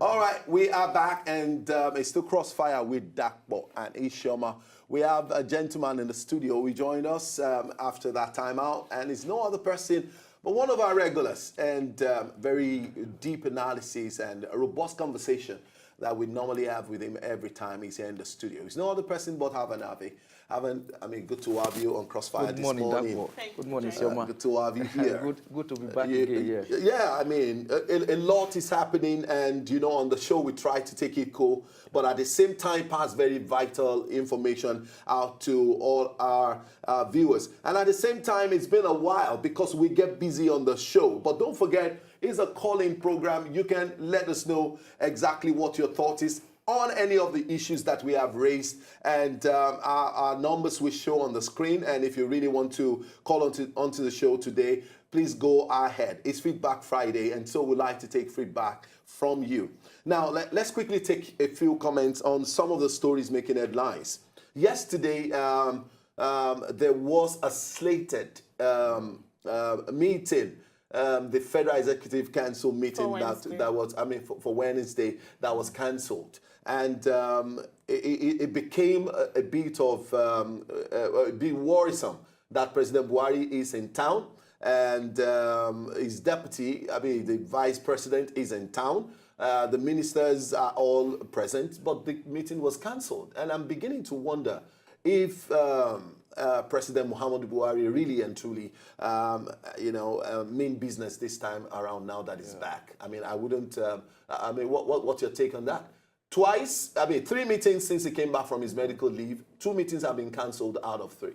All right, we are back, and it's still Crossfire with Dakbo and Ishoma. We have a gentleman in the studio who joined us after that time out, and it's no other person but one of our regulars, and very deep analysis and a robust conversation that we normally have with him every time he's here in the studio. It's no other person but Havanavi. Good to have you on Crossfire this morning. Good morning, Shoma. Good to have you here. good to be back again, yeah. Yeah, I mean, a lot is happening, and, you know, on the show we try to take it cool, but at the same time pass very vital information out to all our viewers. And at the same time, it's been a while because we get busy on the show. But don't forget, it's a call-in program. You can let us know exactly what your thought is on any of the issues that we have raised, and our numbers will show on the screen. And if you really want to call onto the show today, please go ahead. It's Feedback Friday, and so we'd like to take feedback from you. Now, let's quickly take a few comments on some of the stories making headlines. Yesterday, there was a slated meeting, the Federal Executive Council meeting that was, for Wednesday, that was cancelled. And it became a bit worrisome that President Buhari is in town, and his deputy, the vice president, is in town. The ministers are all present, but the meeting was cancelled. And I'm beginning to wonder if President Muhammadu Buhari really and truly, mean business this time around now that he's back. I wouldn't, what's your take on that? Twice, 3 meetings since he came back from his medical leave. 2 meetings have been cancelled out of 3.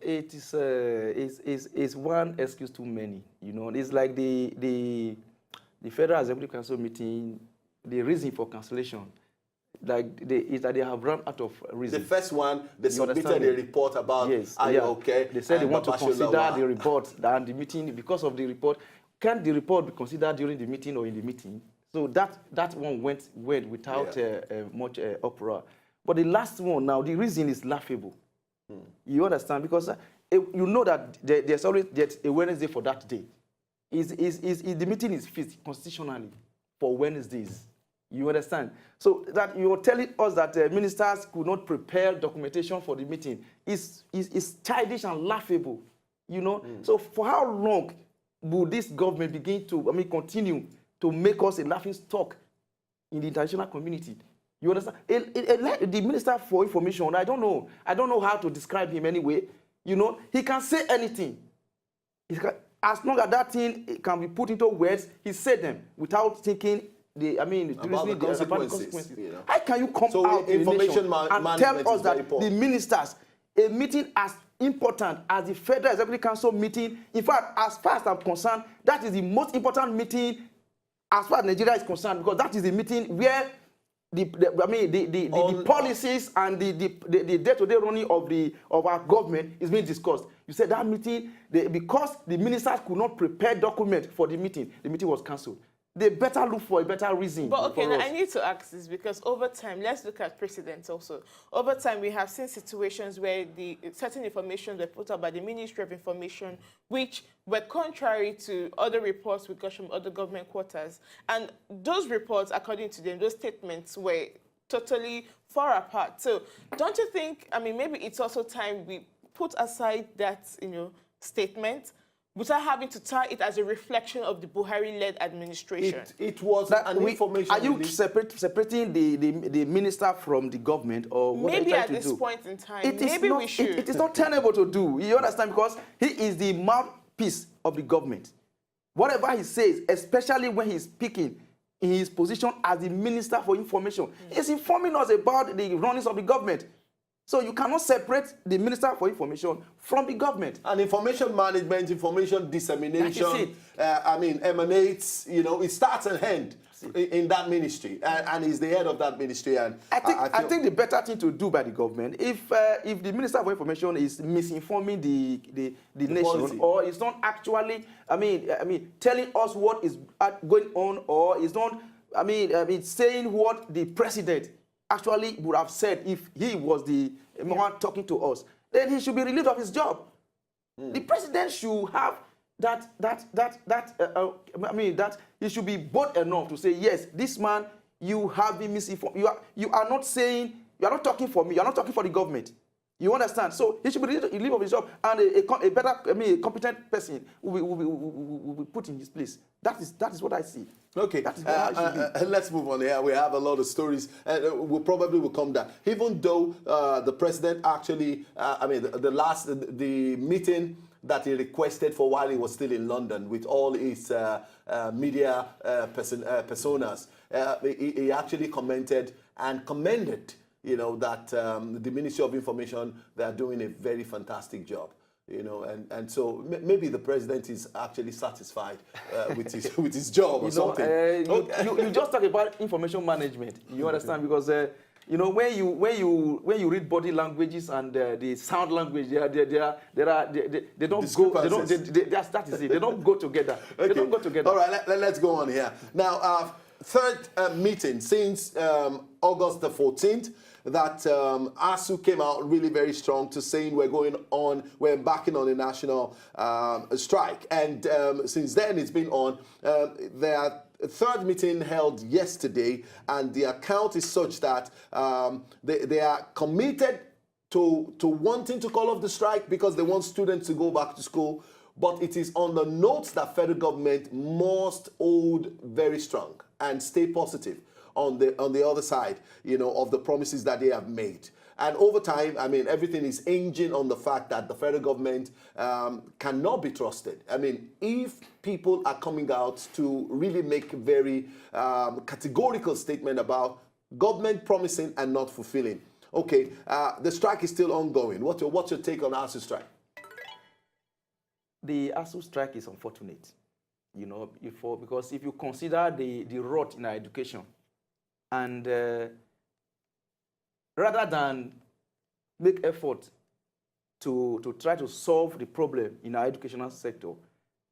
It is one excuse too many. You know, it's like the Federal Executive Council meeting. The reason for cancellation, is that they have run out of reason. The first one, they submitted a report about, are you okay? They said they want to consider the report and the meeting because of the report. Can the report be considered during the meeting or in the meeting? So that one went without much uproar. But the last one now, the reason is laughable. You understand? Because you know that there's always a Wednesday for that day. The meeting is fixed constitutionally for Wednesdays. You understand? So that you're telling us that ministers could not prepare documentation for the meeting is childish and laughable. You know? So for how long will this government begin to, continue to make us a laughing stock in the international community? You understand? The Minister for Information, I don't know how to describe him anyway. You know, he can say anything. As long as that thing can be put into words, he said them without thinking about the consequences. You know? How can you come out in the nation and tell us that the ministers, a meeting as important as the Federal Executive Council meeting, in fact, as far as I'm concerned, that is the most important meeting as far as Nigeria is concerned, because that is the meeting where the policies and the day-to-day running of our government is being discussed. You said that meeting, because the ministers could not prepare documents for the meeting was cancelled. They better look for a better reason. But okay, now I need to ask this because over time, let's look at precedents also. Over time, we have seen situations where the certain information were put out by the Ministry of Information, which were contrary to other reports we got from other government quarters. And those reports, according to them, those statements were totally far apart. So don't you think, maybe it's also time we put aside that, statement without having to tie it as a reflection of the Buhari-led administration? It was an information. Are you separating the minister from the government, or what maybe are you at trying to do? this point in time, maybe we should. It is not tenable to do. You understand? Because he is the mouthpiece of the government. Whatever he says, especially when he's speaking in his position as the Minister for Information, he's informing us about the runnings of the government. So you cannot separate the Minister for Information from the government. And information management, information dissemination, emanates, it starts and ends in that ministry. And he's the head of that ministry. And I think the better thing to do by the government, if the Minister for Information is misinforming the nation, policy, or is not actually, telling us what is going on, or is not, saying what the president actually would have said if he was the one talking to us, then he should be relieved of his job. The president should have I mean, that you should be bold enough to say, yes, this man, you have been misinformed. You are not saying, you are not talking for me, you are not talking for the government. You understand? So he should be relieved of his job, and a better, a competent person will be put in his place. That is what I see. Okay, let's move on here. We have a lot of stories, and we'll probably come down. Even though the president actually, the meeting that he requested for while he was still in London with all his media personas, he actually commented and commended, that the Ministry of Information, they are doing a very fantastic job. And so maybe the president is actually satisfied with his job or something. You just talk about information management. You understand? Because when you read body languages and the sound language, they don't go. That is it. They don't go together. Okay. They don't go together. All right, let's go on here now. Third meeting since August the 14th. That Asuu came out really very strong to saying we're embarking on a national strike. And since then it's been on. Their third meeting held yesterday, and the account is such that they are committed to wanting to call off the strike because they want students to go back to school. But it is on the notes that federal government must hold very strong and stay positive on the other side, of the promises that they have made. And over time, I mean, everything is hinging on the fact that the federal government cannot be trusted. I mean, if people are coming out to really make very categorical statement about government promising and not fulfilling. Okay, the strike is still ongoing. What's your take on Asuu strike? The Asuu strike is unfortunate, because if you consider the rot in our education, and rather than make effort to try to solve the problem in our educational sector,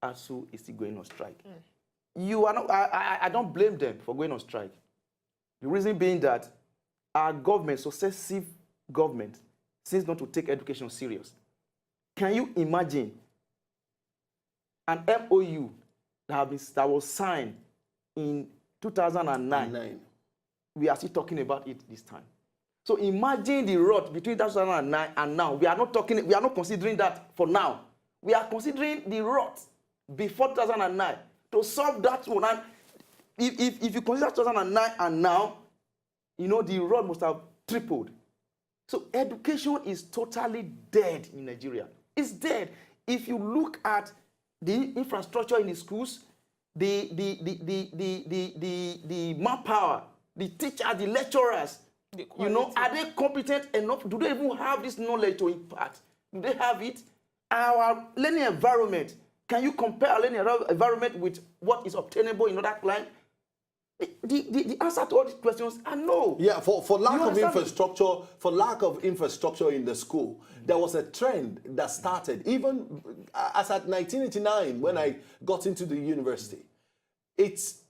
Asuu is still going on strike. You are not. I don't blame them for going on strike. The reason being that our government, successive government, seems not to take education serious. Can you imagine an MOU that was signed in 2009? We are still talking about it this time. So imagine the rot between 2009 and now. We are not considering that for now. We are considering the rot before 2009 to solve that one. And if you consider 2009 and now, the rot must have tripled. So education is totally dead in Nigeria. It's dead. If you look at the infrastructure in the schools, the manpower, the teachers, the lecturers, are they competent enough? Do they even have this knowledge to impart? Do they have it? Our learning environment, can you compare our learning environment with what is obtainable in other climes? The answer to all these questions are no. Yeah, for lack of infrastructure in the school, there was a trend that started even as at 1989 when I got into the university. It's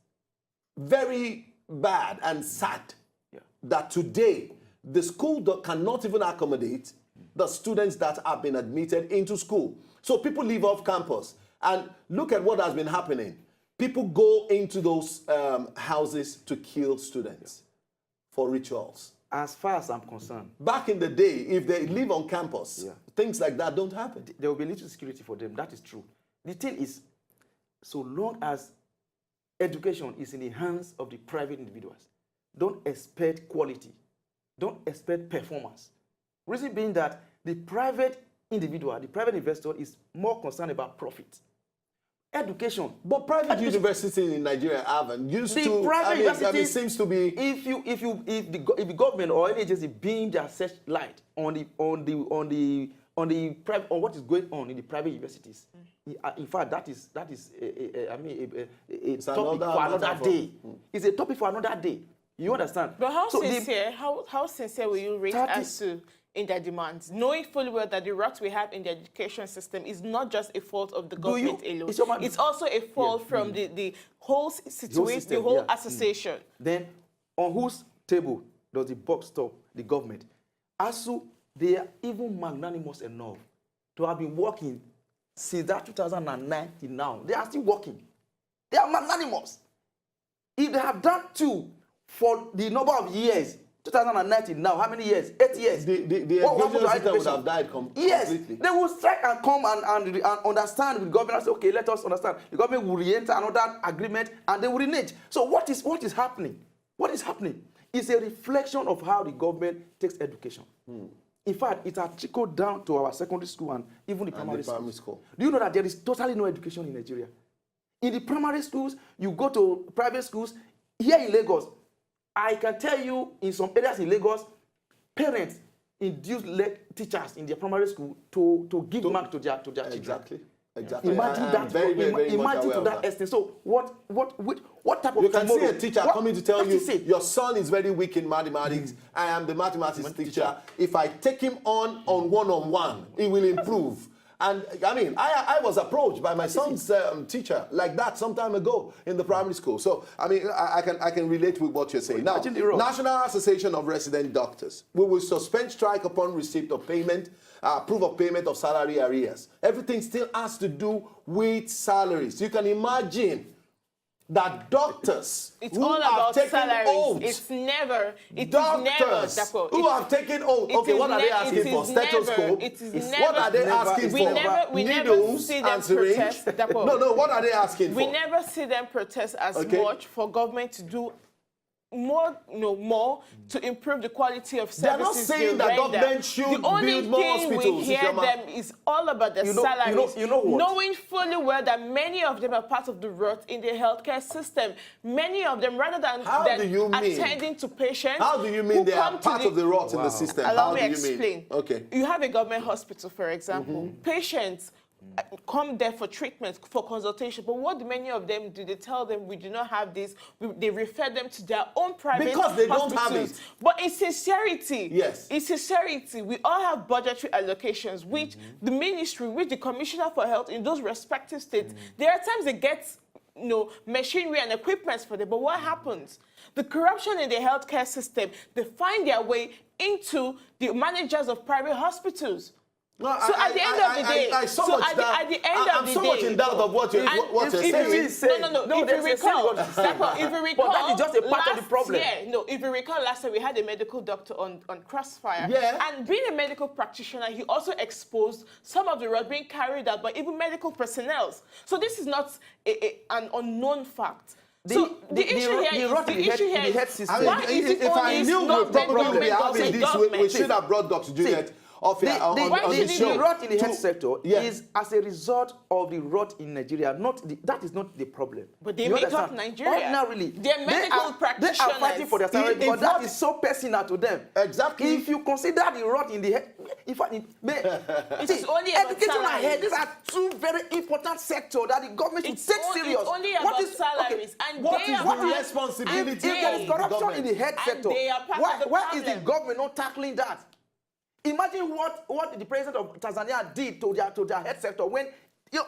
very bad and sad that today the school cannot even accommodate the students that have been admitted into school. So people leave off campus, and look at what has been happening. People go into those houses to kill students for rituals. As far as I'm concerned, back in the day, if they live on campus, things like that don't happen. There will be little security for them. That is true. The thing is, so long as education is in the hands of the private individuals, don't expect quality. Don't expect performance. Reason being that the private individual, the private investor is more concerned about profit. Education. But private universities in Nigeria haven't used to. Private universities, seems to be. If the government or any agency beam their searchlight on what is going on in the private universities, in fact, that is a topic for another day. It's a topic for another day. You understand? But how sincere will you rate Asuu in their demands, knowing fully well that the rot we have in the education system is not just a fault of the government alone. It's also a fault from the whole situation, the whole association. Then, on whose table does the buck stop? The government. Asuu, they are even magnanimous enough to have been working since that 2009 till now, they are still working. They are magnanimous. If they have done 2 for the number of years, 2019 now, how many years? 8 years. The education system would have died completely. Yes, they will strike and come and understand with government and say, okay, let us understand. The government will re-enter another agreement and they will renege. So what is happening? What is happening? It's a reflection of how the government takes education. In fact, it has trickled down to our secondary school and even the primary school. Do you know that there is totally no education in Nigeria? In the primary schools, you go to private schools. Here in Lagos, I can tell you in some areas in Lagos, parents induce teachers in their primary school to give mark to their children. Exactly. Imagine that. Imagine to that extent. So what type of you can tomorrow, see a teacher coming to tell you your son is very weak in mathematics. I am the mathematics teacher. If I take him on one-on-one, he will improve. And I mean, I was approached by my son's teacher like that some time ago in the primary school. So I mean, I can relate with what you're saying. Now, National Association of Resident Doctors, we will suspend strike upon receipt of payment, proof of payment of salary arrears. Everything still has to do with salaries. You can imagine that doctors it's who all have about taken salaries. oath, It's never. doctors who have taken oath. Okay, what are they asking for? Stethoscope. What are they asking for? We never Needles see them and syringe. protest. No. What are they asking for? We never see them protest as much for government to do more to improve the quality of services. They're not saying that government should build more hospitals. The only thing we hear them is all about the salaries. You know what? Knowing fully well that many of them are part of the rot in the healthcare system. Many of them, rather than attending to patients. How do you mean they are part of the rot in the system? Allow me explain. Okay. You have a government hospital, for example. Patients come there for treatment, for consultation. But what do many of them do? They tell them, we do not have this. They refer them to their own private because they don't hospitals. have it. But in sincerity, yes, in sincerity, we all have budgetary allocations, which the ministry, which the Commissioner for Health in those respective states, there are times they get machinery and equipment for them. But what happens? The corruption in the healthcare system, they find their way into the managers of private hospitals. No, so at the end of the day, I'm so much in doubt of what you're saying. No. If you recall, but that is just a part of the problem. If you recall, last time we had a medical doctor on Crossfire. Yeah. And being a medical practitioner, he also exposed some of the rot being carried out by even medical personnel. So this is not an unknown fact. So the issue here is health system. If I knew we'd probably be having this, we should have brought Dr. Juliet on the show. The rot in the health sector is as a result of the rot in Nigeria. That is not the problem. But they make up Nigeria. Ordinarily, they're medical practitioners. They are fighting for their salary, but that is so personal to them. Exactly. If you consider the rot in the health, in fact, it is only about education and health. These are two very important sectors that the government should take serious. It's only about salaries. And what is the responsibility? If there is corruption in the health sector, why is the government not tackling that? Imagine what the president of Tanzania did to their health sector when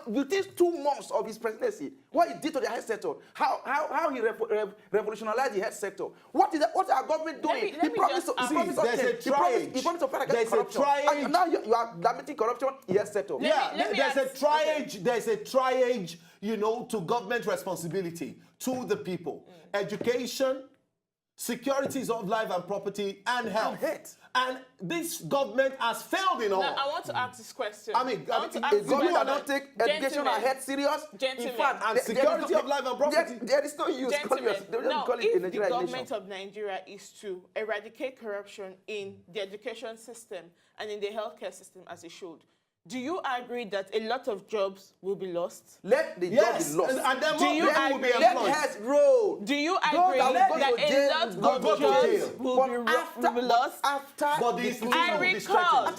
within 2 months of his presidency, what he did to the health sector, how he revolutionized the health sector. What our government doing? He promised to fight corruption. And now you are lamenting corruption in the health sector. There's a triage, to government responsibility to the people. Education, securities of life and property, and health. And this government has failed in all. Now, I want to ask this question. The government cannot take education and health serious. Gentlemen. In fact, and security of life and property. There is no use. If the government of Nigeria is to eradicate corruption in the education system and in the healthcare system as it should, do you agree that a lot of jobs will be lost? Let the jobs be lost. And then more people will be employed. Let health grow. Do you agree that a lot of jobs will be lost? I recall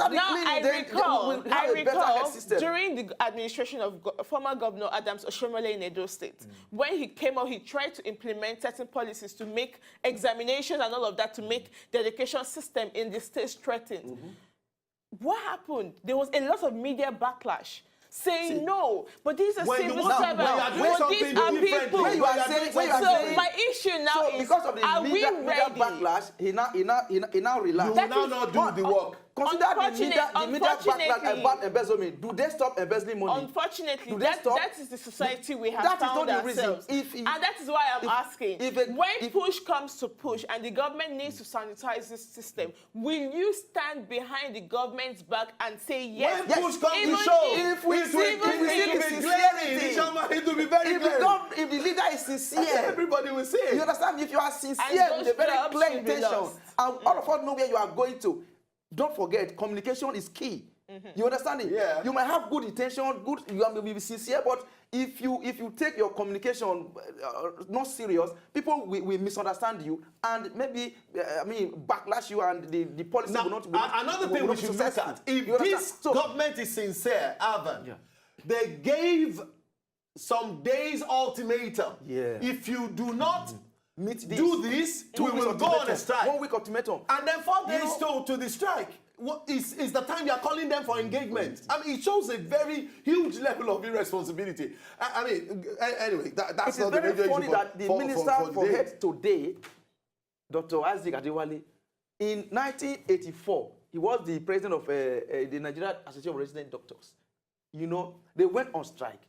during the administration of former Governor Adams Oshomole in Edo State, when he came out, he tried to implement certain policies to make examinations and all of that to make the education system in the state threatened. What happened? There was a lot of media backlash saying no, but these are civil servants. These are people. So my issue now is, because of the media backlash, he now relaxed. You will now not do the work. Consider the media backlash about embezzlement. Do they stop embezzling money? Unfortunately, that is the society we have found ourselves. And that is why I'm asking, when push comes to push and the government needs to sanitize this system, will you stand behind the government's back and say yes? When push comes to shove, it will be very clear. If the leader is sincere, everybody will say it. You understand? If you are sincere with a very clear intention, and all of us know where you are going to, don't forget, communication is key. You understand it? Yeah. You might have good intention, you may be sincere, but if you take your communication not serious, people will misunderstand you and maybe backlash you, and the policy will not. Another thing we should look at: if this government is sincere, Alvan, they gave some days ultimatum. Yeah. If you do not do this, we will go on a strike. 1 week ultimatum. And then 4 days to the strike. What is the time you are calling them for engagement? I mean, it shows a very huge level of irresponsibility. Anyway, that's not the major issue. It's very funny that the Minister for Health today, Dr. Isaac Adewale, in 1984, he was the president of the Nigerian Association of Resident Doctors. You know, they went on strike.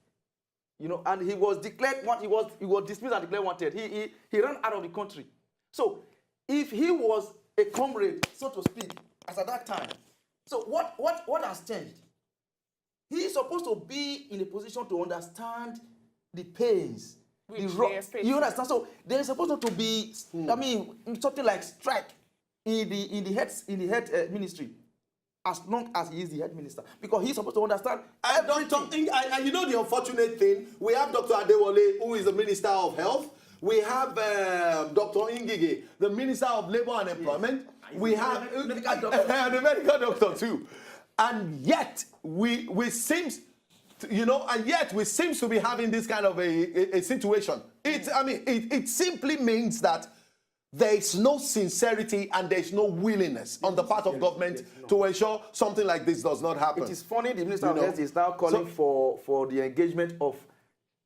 You know, and he was declared he was dismissed and declared wanted. He ran out of the country. So, if he was a comrade, so to speak, as at that time, so what has changed? He is supposed to be in a position to understand the pains, the rocks. You understand? So there is supposed to be, something like strike in the head ministry, as long as he is the head minister, because he's supposed to understand everything. And you know the unfortunate thing, we have Dr. Adewale, who is the Minister of Health. We have Dr. Ngige, the Minister of Labour and Employment. Yes. We have the medical doctor too. And yet we seems, we seems to be having this kind of a situation. It simply means that there is no sincerity and there is no willingness on the part of government to ensure something like this does not happen. It is funny the Minister of Health is now calling for the engagement of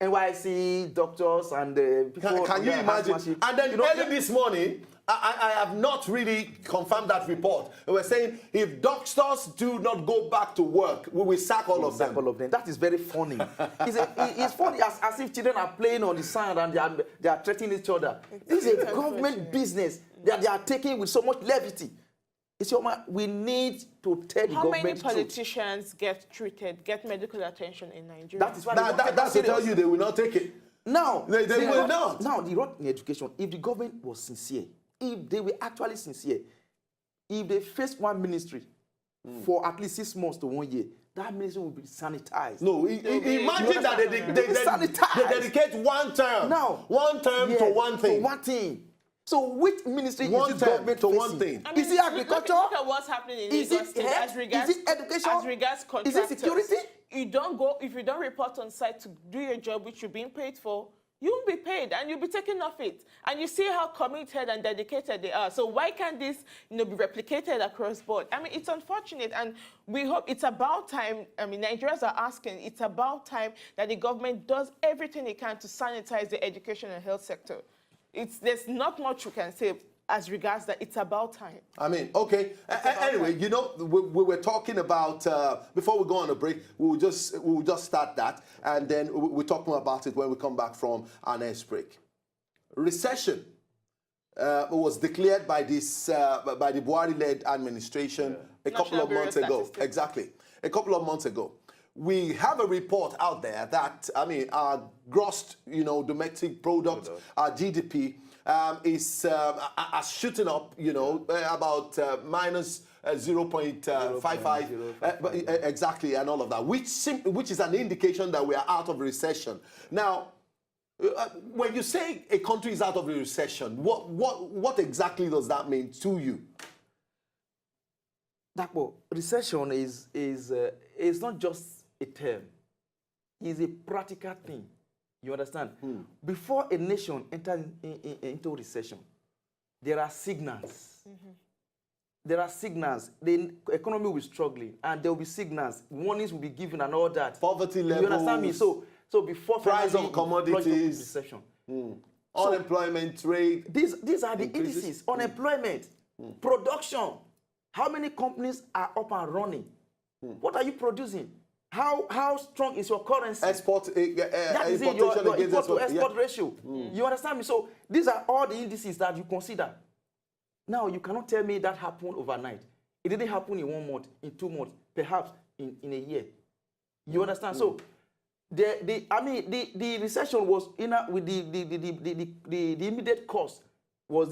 NYC doctors and people. Can you imagine? And then early this morning, I have not really confirmed that report. They were saying if doctors do not go back to work, we will sack all of them. That is very funny. It's funny as if children are playing on the sand and they are threatening each other. This is a government business that they are taking with so much levity. We need to tell the government. How many politicians get medical attention in Nigeria? That is why that's to tell you they will not take it. Now, they will not. Now, the road in education, if the government was sincere, if they were actually sincere, if they faced one ministry for at least 6 months to 1 year, that ministry will be sanitized. No, imagine that they dedicate one term. Now, one term to one thing. To one thing. So which ministry one is this government to facing? one thing? Is it agriculture? Look at what's happening in Lagos State as regards education? As regards contractors. Is it security? If you don't report on site to do your job, which you're being paid for, you won't be paid and you'll be taken off it. And you see how committed and dedicated they are. So why can't this be replicated across board? It's unfortunate, and we hope it's about time. Nigerians are asking, it's about time that the government does everything it can to sanitize the education and health sector. There's not much you can say as regards that. It's about time. Okay. Anyway, we were talking about, before we go on a break, we'll just start that, and then we'll talk more about it when we come back from our next break. Recession was declared by the Buhari-led administration a couple of months ago. Exactly. A couple of months ago. We have a report out there that, our gross, domestic product, our GDP, is shooting up, about minus 0.55, exactly, and all of that, which is an indication that we are out of recession. Now, when you say a country is out of a recession, what exactly does that mean to you? Dakpo, recession is not just a term. It's a practical thing. You understand? Before a nation enters into recession, there are signals. There are signals. The economy will be struggling, and there will be signals. Warnings will be given and all that. Poverty levels. You understand me? So before price of commodities, recession, unemployment rate. These are the indices: unemployment, production, How many companies are up and running? What are you producing? How strong is your currency? Export, That is it, importation your against import to export, export ratio. You understand me? So these are all the indices that you consider. Now, you cannot tell me that happened overnight. It didn't happen in 1 month, in 2 months, perhaps in a year. You understand? So the recession was with the immediate cause was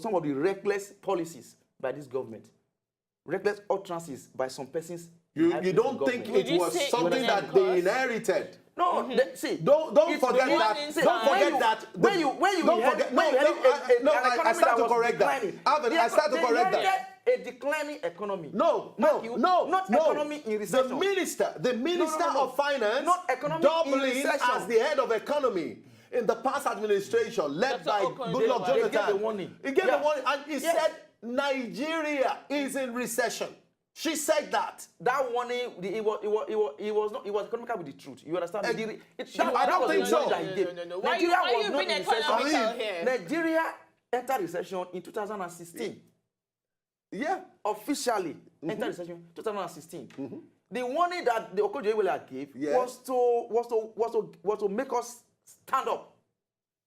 some of the reckless policies by this government, reckless utterances by some persons. You don't think it was something that they inherited? No, see. Don't forget that. Don't forget that. I start to correct that. I start to correct that. A declining economy. Not economy in recession. The minister of finance, not economy doubling in recession. as the head of economy in the past administration, led by Goodluck Jonathan. He gave the warning. He gave the warning, and he said Nigeria is in recession. She said that. That warning, it was economical with the truth. You understand? I don't think so. No. Why are you being economical here? Nigeria entered recession in 2016. Yeah. Officially entered recession 2016. The warning that the Okojo-Iweala gave was to make us stand up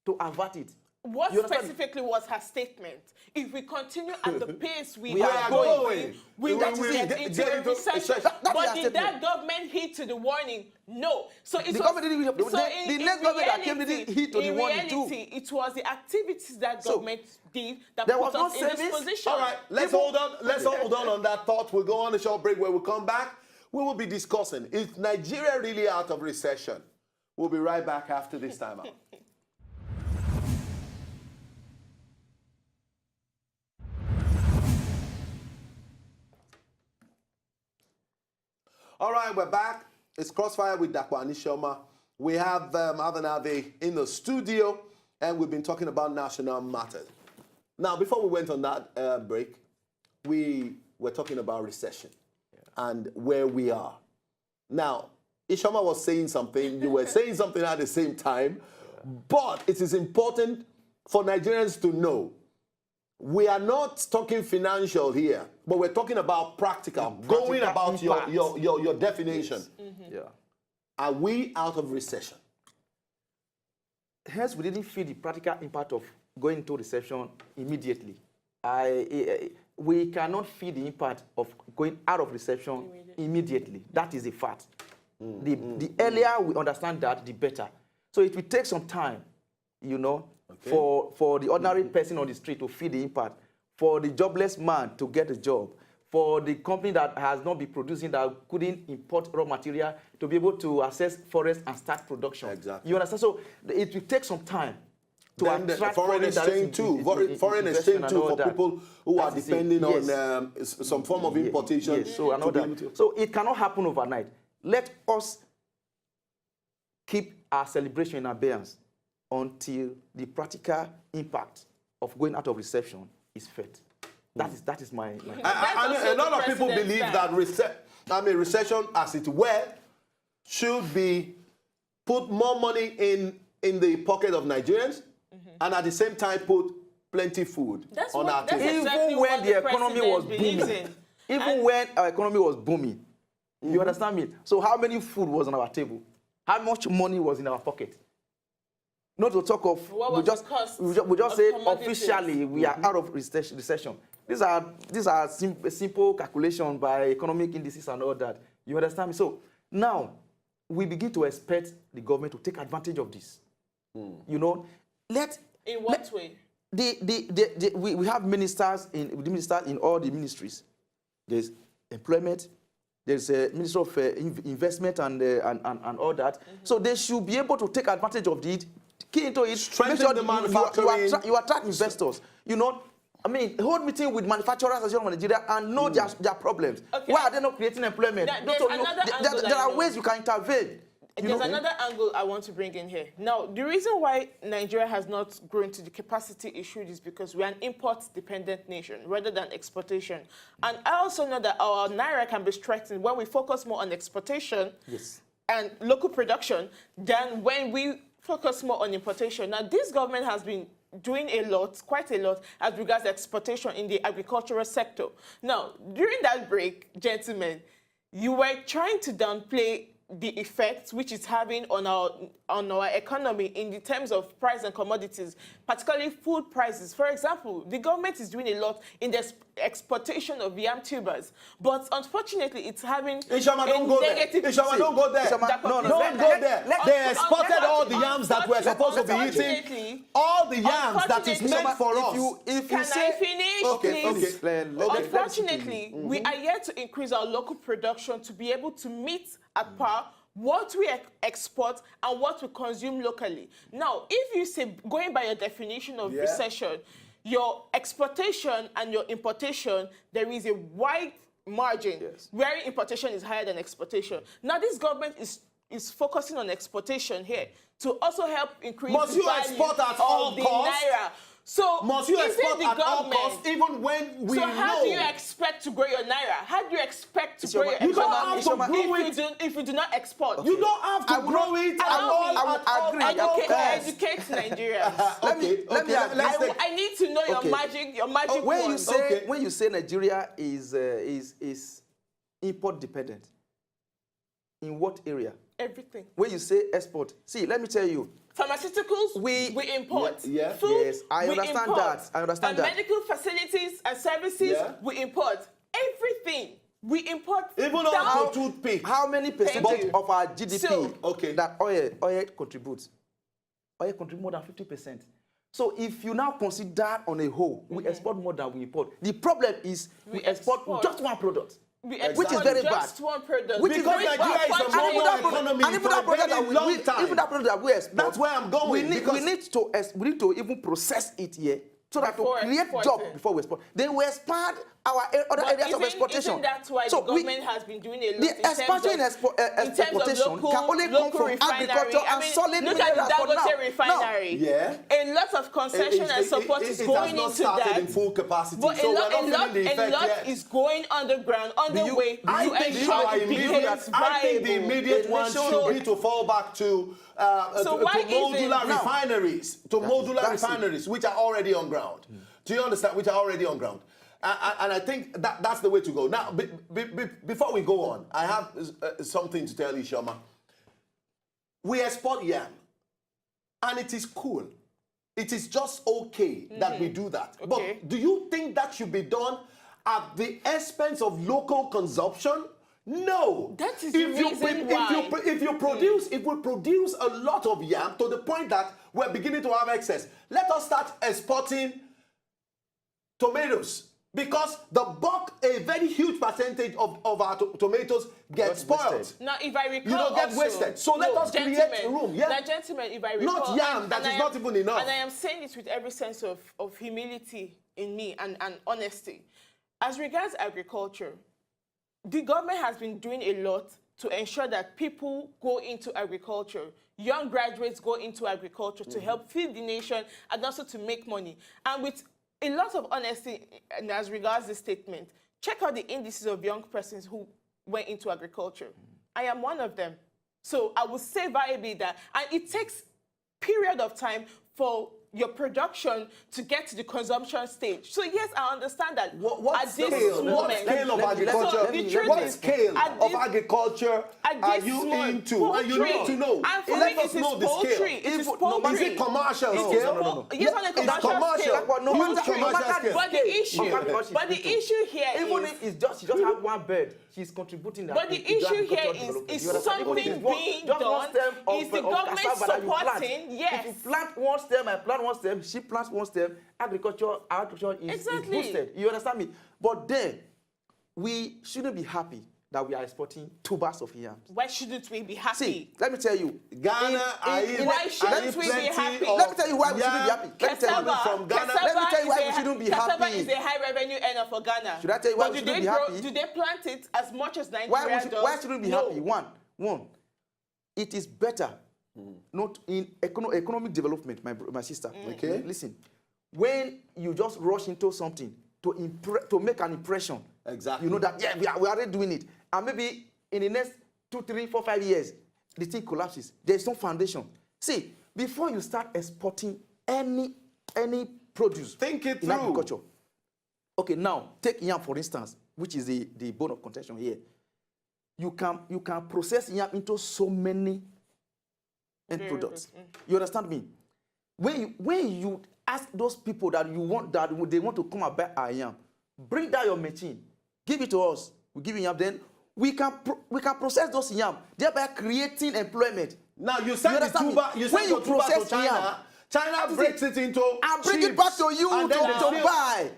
to avert it. What specifically was her statement? If we continue at the pace we are going, we will get into a recession. But did that statement. Government heed to the warning? No. So it The was, government didn't. so The next government that came didn't heed to the warning too. In reality, it was the activities that government did that there put was no us in this savings. position. All right, let's hold on that thought. We'll go on a short break. When we come back, we will be discussing, is Nigeria really out of recession? We'll be right back after this time out. All right, we're back. It's Crossfire with Dakwani Shoma. We have Avanade in the studio, and we've been talking about national matters. Now, before we went on that break, we were talking about recession and where we are. Now, Ishoma was saying something, you were saying something at the same time, but it is important for Nigerians to know we are not talking financial here, but we're talking about practical, going about your definition. Yeah. Are we out of recession? Hence, we didn't feel the practical impact of going into recession immediately. We cannot feel the impact of going out of recession immediately. That is a fact. The earlier we understand that, the better. So it will take some time, you know, for the ordinary person on the street to feel the impact, for the jobless man to get a job, for the company that has not been producing, that couldn't import raw material, to be able to access forest and start production. Exactly. You understand? So it will take some time to attract foreign exchange too. Foreign exchange too for people who are depending on some form of importation. Yes. So so it cannot happen overnight. Let us keep our celebration in abeyance until the practical impact of going out of recession is felt. That is my a lot of people believe that recession, as it were, should be put more money in the pocket of Nigerians, and at the same time put plenty food on our table. Even when the economy was booming, even when our economy was booming, you understand me? So how many food was on our table? How much money was in our pocket? Not to talk of, we just say officially we are out of recession. These are simple calculations by economic indices and all that. You understand me? So now we begin to expect the government to take advantage of this. You know, in what way? We have ministers in all the ministries. There's employment. There's a Minister of Investment and all that. So they should be able to take advantage of it. Key into it, strengthen make sure the manufacturing. You attract investors. You know, I mean, hold meeting with manufacturers as well in Nigeria and know their problems. Okay. Why are they not creating employment? There are ways you can intervene. There's another angle I want to bring in here. Now, the reason why Nigeria has not grown to the capacity issued is because we're an import-dependent nation rather than exportation. And I also know that our naira can be strengthened when we focus more on exportation and local production than when we focus more on importation. Now, this government has been doing a lot, quite a lot, as regards exportation in the agricultural sector. Now, during that break, gentlemen, you were trying to downplay the effects which it's having on our economy in the terms of price and commodities, particularly food prices. For example, the government is doing a lot in the exportation of yam tubers, but unfortunately, it's having Ishama, don't go there. Ishama, don't go there. Don't go there. They exported all the yams that we're supposed to be eating. All the yams that is meant for us. Can I finish, please? Unfortunately, Mm-hmm. we are yet to increase our local production to be able to meet at par what we export and what we consume locally. Now, if you say, going by your definition of recession, your exportation and your importation, there is a wide margin where importation is higher than exportation. Now, this government is focusing on exportation here to also help increase the value export at all of the costs? naira. So, must you export the at all government, costs, even when we know? So how do you expect to grow your naira? How do you expect to grow your You don't have to grow it if you do not export? You don't have to grow it at all. Educate Nigerians. I need to know your magic when word. When you say Nigeria is import dependent, in what area? Everything. When you say export, see, let me tell you. Pharmaceuticals, we import. Food, yes, I understand import. that. I understand that. Medical facilities and services, we import. Everything, we import. Even on the toothpick. How many percentage of our GDP that oil contributes? Oil contributes more than 50%. So if you now consider on a whole, we export more than we import. The problem is we export just one product. Which is very bad. Just one product. Because Nigeria is a global economy for a very long time. Even that product that we export, that's where I'm going. We need to even process it here so that to create jobs before we export. Then we expand our other areas of exportation. Isn't that why the government has been doing a lot the expansion in exportation can only come from agriculture and solid look at the minerals Dangote refinery. A lot of concession and support is going into that. In full capacity. But so a lot is going underground, underway. I think the immediate one should be to fall back to modular refineries, refineries, which are already on ground. Do you understand? Which are already on ground. And I think that's the way to go. Now, before we go on, I have something to tell you, Shoma. We export yam, and it is cool. It is just okay that we do that. Okay. But do you think that should be done at the expense of local consumption? No. That is the reason why. If we produce a lot of yam to the point that we're beginning to have excess, let us start exporting tomatoes. Because a very huge percentage of our tomatoes get spoiled. Now, if I recall, you don't get wasted. So let us create room. Now, gentlemen, if I recall, not yam, that is not even enough. And I am saying this with every sense of humility in me and honesty. As regards agriculture, the government has been doing a lot to ensure that people go into agriculture. Young graduates go into agriculture to help feed the nation and also to make money. And with a lot of honesty as regards this statement, check out the indices of young persons who went into agriculture. I am one of them. So I would say viably that, and it takes period of time for your production to get to the consumption stage. So yes, I understand that. What scale of agriculture are you into? Poultry. You need to know. Let us know the scale. Is it commercial scale? No. Yes, on a commercial scale. But the issue here is, even if it's just she just have one bird, she's contributing. But the issue here is something being done. Is the government supporting? Yes. If you plant one stem, I plant one stem, she plants one stem, agriculture is boosted. You understand me? But then, we shouldn't be happy that we are exporting tubers of yams. Why shouldn't we be happy? See, let me tell you. Ghana, why shouldn't we be happy? Let me tell you why we shouldn't be happy. Let me tell you why we shouldn't be happy. Cassava is a high revenue earner for Ghana. Should I tell you why we shouldn't be happy? Do they plant it as much as Nigeria does? Why shouldn't we be happy? One, it is better not in economic development, my sister. Okay. Listen, when you just rush into something to make an impression, exactly. You know that we are already doing it, and maybe in the next 2, 3, 4, 5 years, the thing collapses. There is no foundation. See, before you start exporting any any produce Think it in through. agriculture. Okay, now take yam for instance, which is the bone of contention here. You can process yam into so many end products. You understand me? When you ask those people that they want to come and buy our yam, bring down your machine, give it to us. We give you yam, then we can process those yam, thereby creating employment. Now you send the tuber, to China. Yam, China breaks it into and bring it back to you to buy.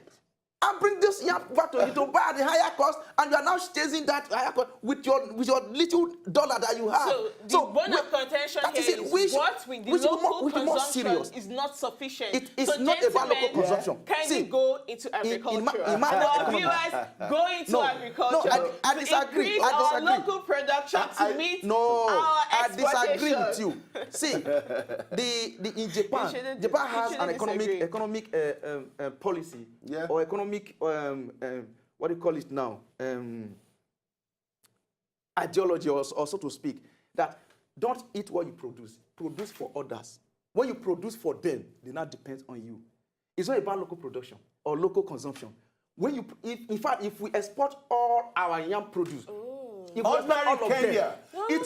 And bring this yam back to you to buy at the higher cost, and you are now chasing that higher cost with your little dollar that you have. So the bone of contention here is what with the local consumption is not sufficient. It is not about local consumption. Kindly go into agriculture. Our viewers go into agriculture. No, I disagree. Our local production to meet our expectations. I disagree with you. See, in Japan has an economic policy or economic what do you call it now? Ideology, or so to speak, that don't eat what you produce. Produce for others. When you produce for them, they now depend on you. It's not about local production or local consumption. In fact, if we export all our yam produce, if we export all of them, it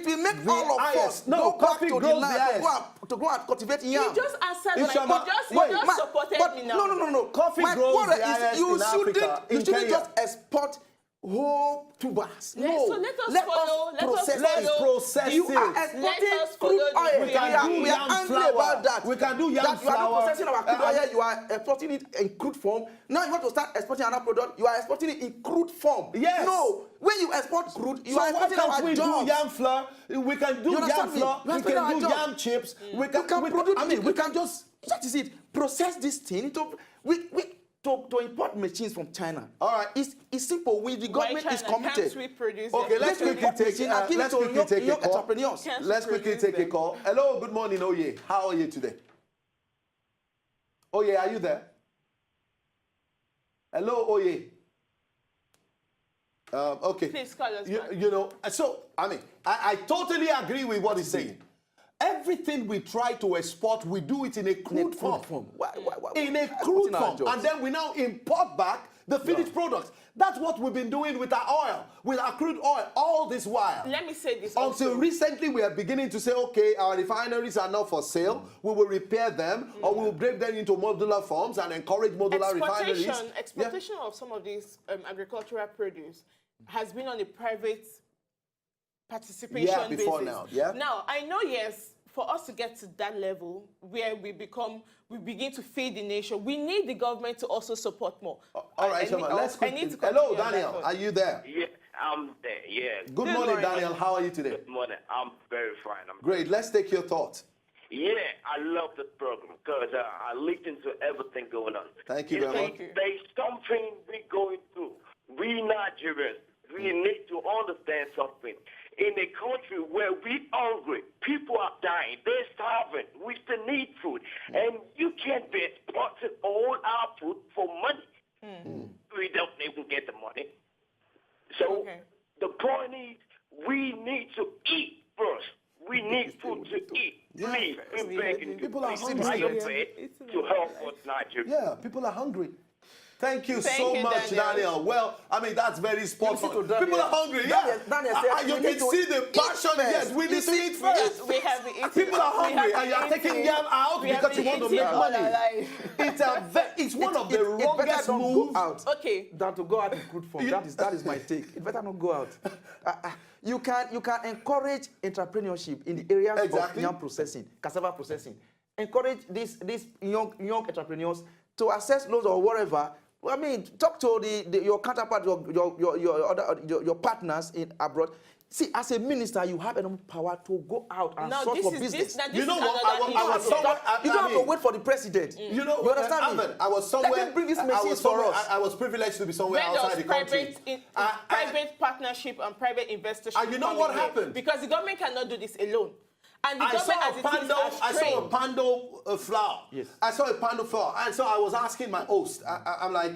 will make all of us go back to the land to go and cultivate yam. You just answered you just supported me now. No. Coffee grows the highest in Africa. You shouldn't just export whole tubers. No, so let us process you are exporting crude oil. We are angry about that. We can do yam flour. You are not processing our crude oil. You are exporting it in crude form. Now you want to start exporting another product. You are exporting it in crude form. Yes. No. When you export crude, you are exporting our jobs. We do yam flour. We can do yam flour. We can do yam chips. We can produce. We can just. That is it. Process this thing to import machines from China. All right. It's simple. The government is committed. Can't we produce okay, let's quickly take a call. Let's quickly take a call. Hello, good morning, Oye. How are you today? Oye, are you there? Hello, Oye. Okay. Please call us back. You know, so, I totally agree with what he's saying. Everything we try to export, we do it in a crude form. Why, in a crude form. And then we now import back the finished products. That's what we've been doing with our oil, with our crude oil, all this while. Let me say this Until recently, we are beginning to say, okay, our refineries are not for sale. We will repair them, or we will break them into modular forms and encourage modular refineries. Exportation of some of these agricultural produce has been on a private participation before basis. Now, I know, yes, for us to get to that level where we begin to feed the nation, we need the government to also support more. All right, let's quickly. Hello, Daniel, are you there? Yeah, I'm there, yeah. Good morning, Daniel. How are you today? Good morning. I'm very fine. Great. Let's take your thoughts. Yeah, I love the program because I listen to everything going on. Thank you very much. There's something we're going through. We Nigerians, we need to understand something. In a country where we hungry, people are dying, they're starving, we still need food. And you can't be exporting all our food for money. We don't even get the money. So the point is, we need to eat first. We need food to eat. Please, we're begging you, please try your best to help us, Nigeria. Yeah, people are hungry. Thank you so much, Daniel. Well, that's very spot on. People are hungry, yeah. You can see the passion. Yes, we need to eat first. We have eaten. People are hungry, and you are taking yam out because you want to make money. It's one of the wrongest moves. Okay. Than to go out in crude form. That is my take. It better not go out. You can encourage entrepreneurship in the areas of yam processing, cassava processing. Encourage these young entrepreneurs to access loans or whatever. Talk to your counterpart, your partners in abroad. See, as a minister, you have enough power to go out and source for business. You know what? You don't have to wait for the president. You know, you understand me? I was somewhere. Let them bring this message for us. I was privileged to be somewhere outside the country. Private partnership and private investors. And you know what happened? Because the government cannot do this alone. And the I saw a pando flower. Yes. I saw a pando flower. And so I was asking my host, I'm like,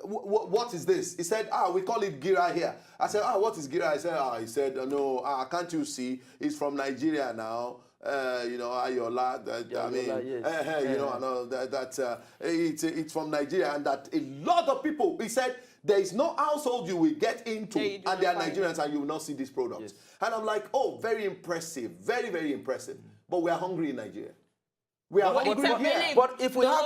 what is this? He said, we call it gira here. I said, what is gira? He said, no, can't you see? It's from Nigeria now. Ayola. I know that it's from Nigeria, and that a lot of people. He said there is no household you will get into, and they are Nigerians, and you will not see this product. Yes. And I'm like, oh, very impressive, very, very impressive. But we are hungry in Nigeria. We are hungry here. But if we have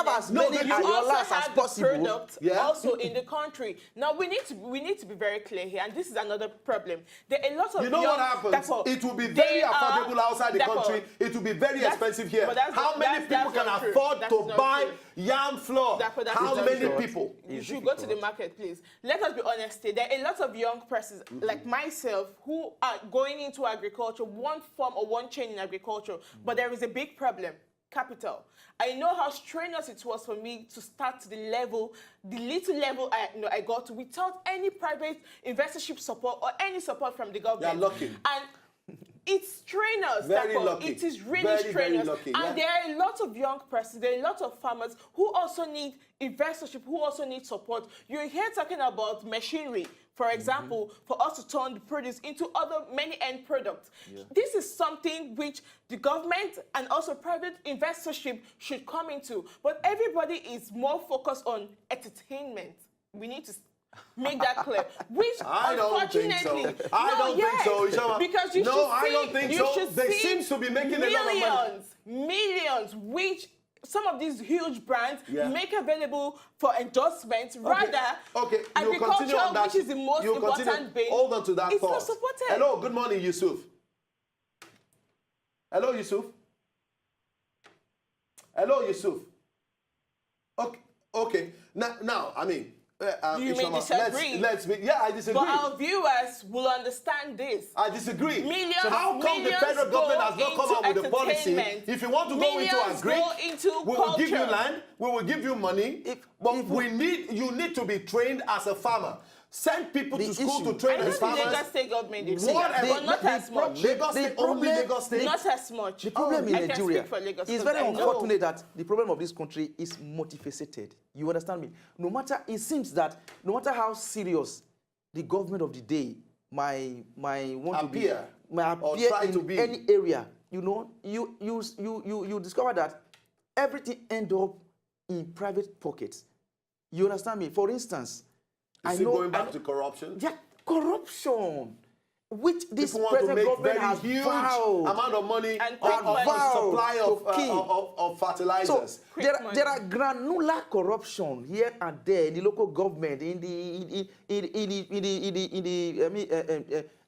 as many Ayolas as possible, also in the country. Now we need to be very clear here, and this is another problem. There are a lot of what happens? It will be very affordable outside the country. It will be very expensive here. How many people can afford to buy yam flour? How many people? You should go to the market, please. Let us be honest here. There are a lot of young persons like myself who are going into agriculture, one form or one chain in agriculture, but there is a big problem: capital. I know how strenuous it was for me to start to the little level I got to without any private investorship support or any support from the government. You're lucky. And it's strenuous. Very lucky. It is really strenuous. Very lucky, and there are a lot of young persons, there are a lot of farmers who also need investorship, who also need support. You're here talking about machinery, for example, for us to turn the produce into many end products. Yeah. This is something which the government and also private investorship should come into. But everybody is more focused on entertainment. We need to make that clear. Which, I don't think so. I don't think so. Because I don't think so. They seem to be making a lot of money. Millions, which some of these huge brands make available for endorsement. Rather, agriculture, which is the most important bit, hold on to that it's thought. not supported. Hello, good morning, Yusuf. Hello, Yusuf. Hello, Yusuf. Okay. Now, I mean, you may disagree. I disagree. But our viewers will understand this. I disagree. So how come the federal government has not come up with a policy? If you want to go into agri, we will give you land, we will give you money, but you need to be trained as a farmer. Send people to school to train as farmers. Lagos State government is not as much. Lagos State. Not as much. The problem in Nigeria is very unfortunate that the problem of this country is multifaceted. You understand me? It seems that no matter how serious the government of the day might appear in any area, you discover that everything ends up in private pockets. You understand me? For instance, going back to corruption? Yeah, corruption. Which this present government has huge amount of money on supply of fertilizers. So there are granular corruption here and there in the local government, in the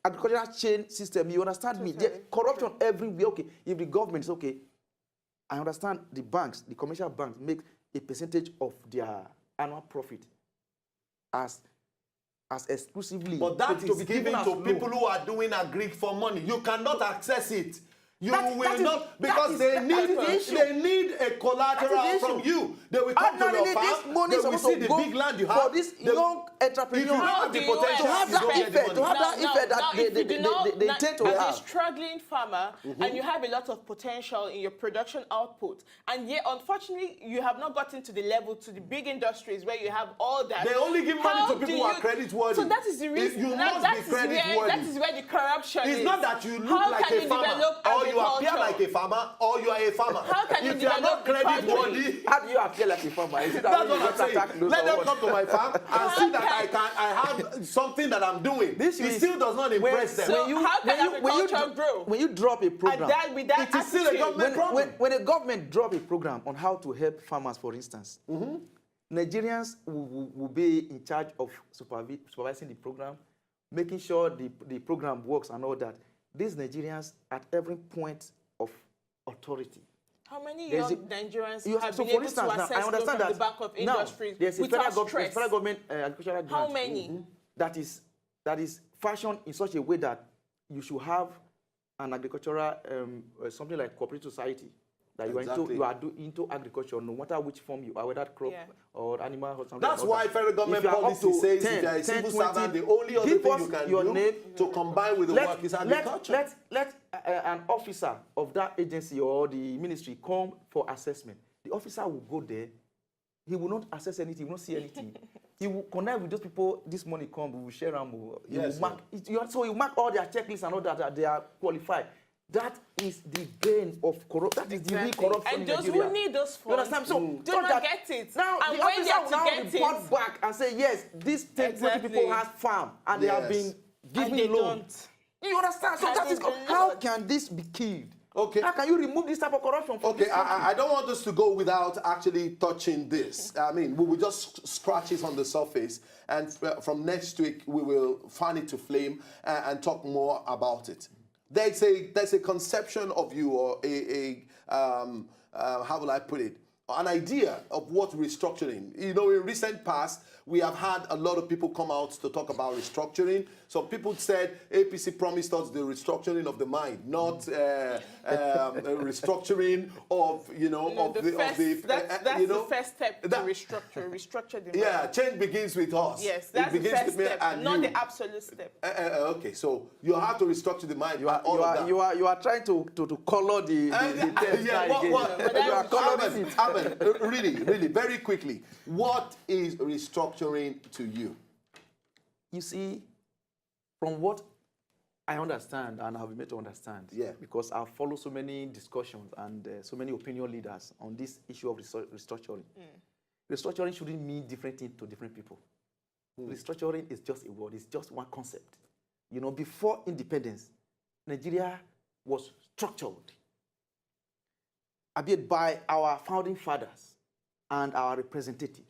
agricultural chain system. You understand me? There's corruption everywhere. Okay, if the government is okay, I understand the banks, the commercial banks, make a percentage of their annual profit as exclusively. But that is given to people who are doing agri for money. You cannot access it. You will not, because they need a collateral from you. They will come to your farm, they will see the big land you have. For this young entrepreneur, if you have the potential, to have that effect that they tend to have. As a struggling farmer, and you have a lot of potential in your production output, and yet, unfortunately, you have not gotten to the level, to the big industries where you have all that. They only give money to people who are creditworthy. So that is the reason. You must be creditworthy. That is where the corruption is. It's not that you look like a farmer, or you appear like a farmer, or you are a farmer. How can if you are not creditworthy, how do you appear like a farmer? That's what I'm saying. Let them come to my farm and see that I have something that I'm doing. It still does not impress them. So how can agriculture grow? When you drop a program, it is still a government problem. When a government drop a program on how to help farmers, for instance, Nigerians will be in charge of supervising the program, making sure the program works and all that. These Nigerians at every point of authority. How many young Nigerians have been able to access from the back of industry without stress? Federal government agricultural grant. How many? That is fashioned in such a way that you should have an agricultural something like cooperative society. That you are into agriculture, no matter which form you are, whether crop or animal or something. That's why federal government policy says if you are a civil servant, the only other thing you can do to combine with the work is agriculture. Let an officer of that agency or the ministry come for assessment. The officer will go there. He will not assess anything. He will not see anything. he will connect with those people. This money come, we will share them. Yes, So you mark all their checklists and all that they are qualified. That is the bane of corruption. That is the real corruption and in those Nigeria. who need those funds You understand? So do so not that get it. Now And the when they officer have will to now get report it, back and say, yes, these 20 Exactly. people has farm and they have been and giving they loan. don't. You understand? So And that is they don't. how can this be killed? Okay. How can you remove this type of corruption from Okay, this country? I don't want us to go without actually touching this. I mean, we will just scratch it on the surface, and from next week we will fan it to flame and talk more about it. There's a conception of you, or how will I put it? An idea of what restructuring. You know, in recent past, we have had a lot of people come out to talk about restructuring. Some people said APC promised us the restructuring of the mind, not restructuring of, you know, That's the first step to restructure the yeah, mind. change begins with us. Yes, that's the first step, not you. the absolute step. Okay, so you have to restructure the mind. You are trying to color the text. Yeah, You are coloring it. Amen, really, very quickly. What is restructuring to you? You see, from what I understand and have been made to understand, Yeah. because I've followed so many discussions and so many opinion leaders on this issue of restructuring. Restructuring shouldn't mean different things to different people. Restructuring is just a word, it's just one concept. You know, before independence, Nigeria was structured, albeit by our founding fathers and our representatives.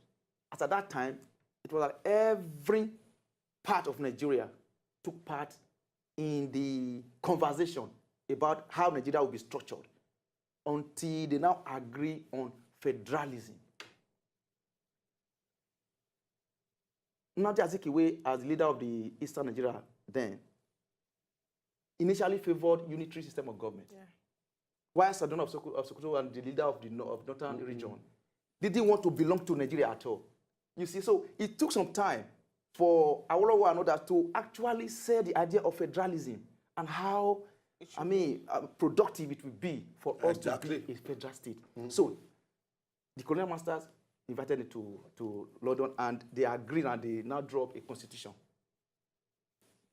As at that time, it was that every part of Nigeria took part in the conversation about how Nigeria will be structured until they now agree on federalism. Nnamdi Azikiwe, as leader of the Eastern Nigeria then, initially favored unitary system of government. Yeah. While Sardauna of Sokoto and the leader of the Northern region didn't want to belong to Nigeria at all. You see, so it took some time for Awolowo and others to actually sell the idea of federalism and how, productive it would be for us to be a federal state. So the colonial masters invited it to London, and they agreed, and they now dropped a constitution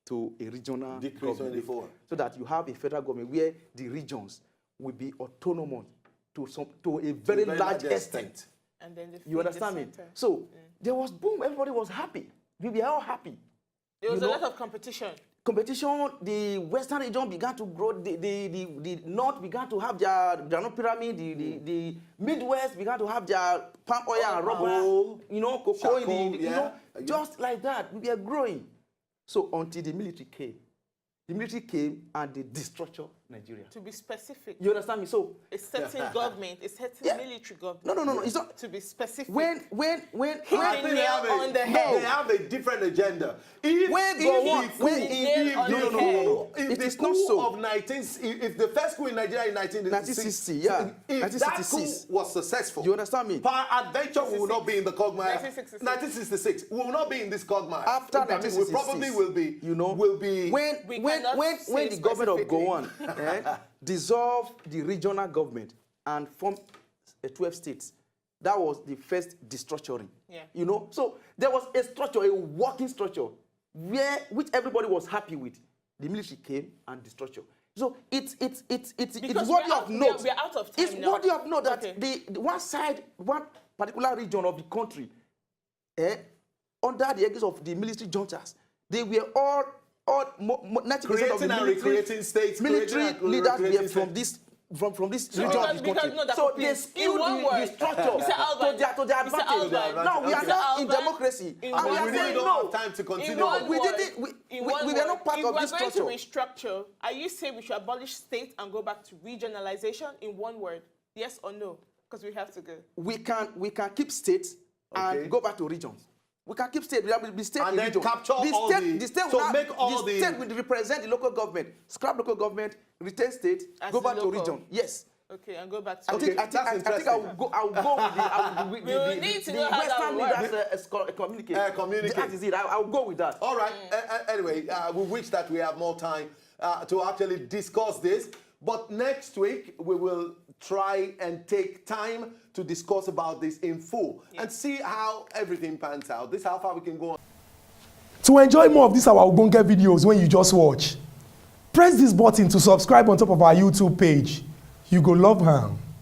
to a regional Decree government, 24. so that you have a federal government where the regions will be autonomous to a very large extent. And then You understand me? So there was boom, everybody was happy. We were all happy. There was a lot of competition. Competition, the Western region began to grow, the North began to have their Granite Pyramid, the Midwest began to have their palm oil and rubber, you know, cocoa, just like that. We were growing. So until the military came. The military came and they destructured Nigeria. To be specific. You understand me? So a certain government, a certain military government. No. It's not. To be specific. When They have a different agenda. If the first coup in Nigeria in 1960, if that coup was successful, you understand me? Peradventure we will not be in the quagmire. 1966, we will not be in this quagmire. After 1966, we probably will be. You know, will be. When the government of Gowon dissolved the regional government and formed 12 states, that was the first destructuring. Yeah. You know, so there was a structure, a working structure, which everybody was happy with. The military came and destructured. So it's worthy of note. We are out of time it's now. worthy of note that the one side, one particular region of the country, under the aegis of the military juntas, they were all 90% of the military leaders were from this region of the country. So they skewed the structure to their advantage. Now we are not in democracy. And we are saying no. Time to continue. We were not part of this structure. If we're going to restructure, are you saying we should abolish state and go back to regionalization in one word? Yes or no? Because we have to go. We can keep states and go back to regions. We can keep state. We will be state and then region. capture all the state so will make all the state will represent the local government. Scrap local government, retain state, go back to region. Yes. Okay, and go back to. I think I will go with the Western leaders communicate. That is it. I will go with that. All right. Anyway, we wish that we have more time to actually discuss this. But next week we will try and take time to discuss about this in full and see how everything pans out. This is how far we can go on. To enjoy more of these our Ogbonge videos when you just watch, press this button to subscribe on top of our YouTube page. You go love am.